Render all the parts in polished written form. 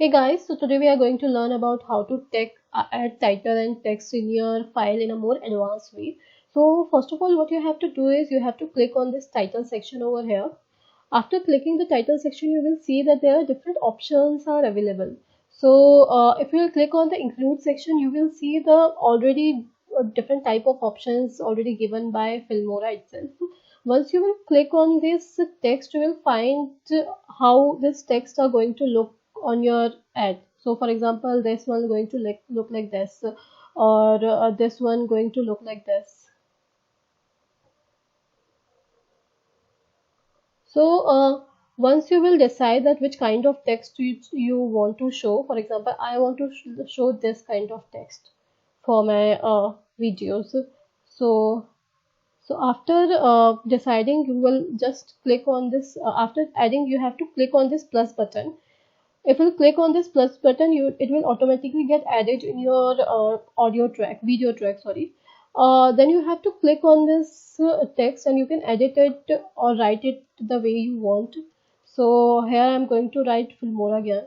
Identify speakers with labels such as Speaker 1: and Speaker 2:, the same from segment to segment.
Speaker 1: Hey guys, so today we are going to learn about how to add title and text in your file in a more advanced way. So first of all, what you have to do is you have to click on this title section over here. After clicking the title section, you will see that there are different options are available. So if you click on the include section, you will see the already different type of options already given by Filmora itself. Once you will click on this text, you will find how this text are going to look on your ad. So for example, this one going to look like this, or this one going to look like this. So once you will decide that which kind of text you want to show, for example, I want to show this kind of text for my videos. So after deciding, you will just click on this. After adding, you have to click on this plus button. If you click on this plus button, it will automatically get added in your video track, sorry. Then you have to click on this text and you can edit it or write it the way you want. So here I'm going to write Filmora again,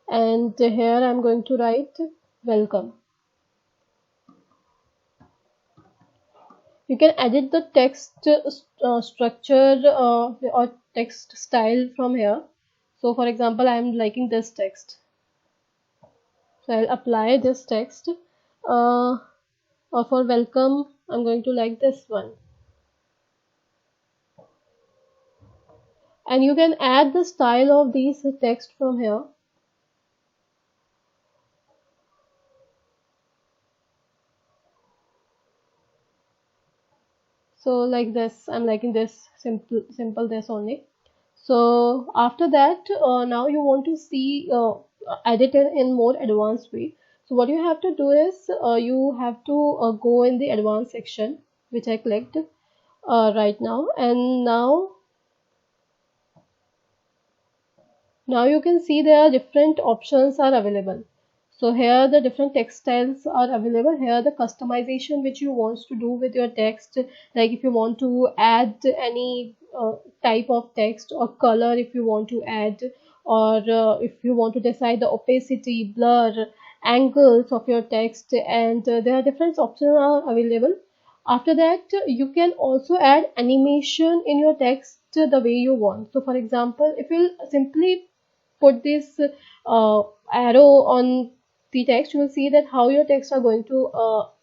Speaker 1: and here I'm going to write welcome. You can edit the text structure or text style from here. So for example, I'm liking this text, so I'll apply this text. For welcome, I'm going to like this one. And you can add the style of these text from here. So like this, I'm liking this simple this only. So after that, now you want to see edit it in more advanced way. So what you have to do is you have to go in the advanced section, which I clicked right now, and now you can see there are different options are available. So here the different text styles are available. Here the customization which you want to do with your text, like if you want to add any type of text or color, if you want to add, or if you want to decide the opacity, blur, angles of your text, and there are different options are available. After that, you can also add animation in your text the way you want. So for example, if you simply put this arrow on the text, you will see that how your text are going to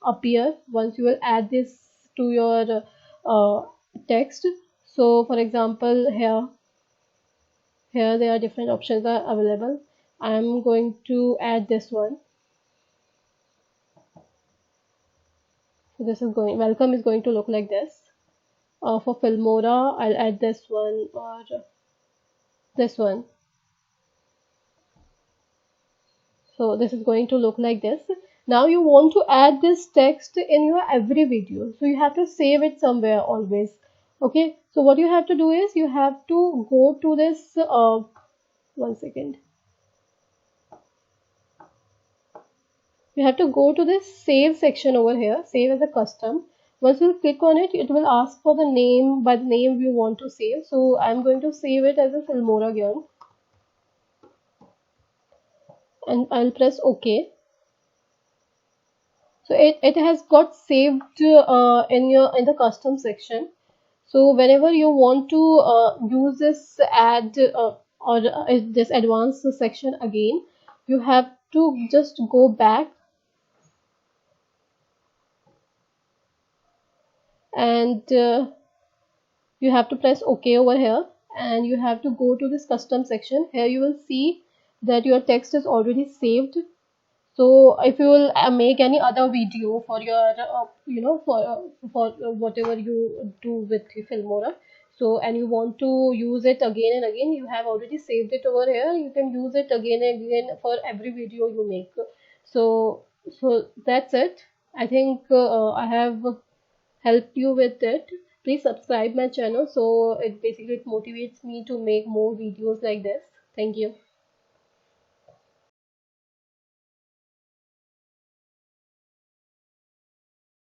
Speaker 1: appear once you will add this to your text. So for example, here there are different options are available. I'm going to add this one. So this is going, welcome is going to look like this. For Filmora, I'll add this one or this one. So this is going to look like this. Now you want to add this text in your every video, so you have to save it somewhere always. Okay, so what you have to do is you have to go to this 1 second. You have to go to this save section over here, save as a custom. Once you click on it, it will ask for the name, by the name you want to save. So I'm going to save it as a Filmora again, and I'll press OK. So it has got saved in the custom section. So whenever you want to use this add or this advanced section again, you have to just go back and you have to press OK over here, and you have to go to this custom section. Here you will see that your text is already saved. So if you will make any other video for your for whatever you do with Filmora, so and you want to use it again and again, you have already saved it over here. You can use it again and again for every video you make. So that's it. I think I have helped you with it. Please subscribe my channel, so it basically motivates me to make more videos like this. Thank you.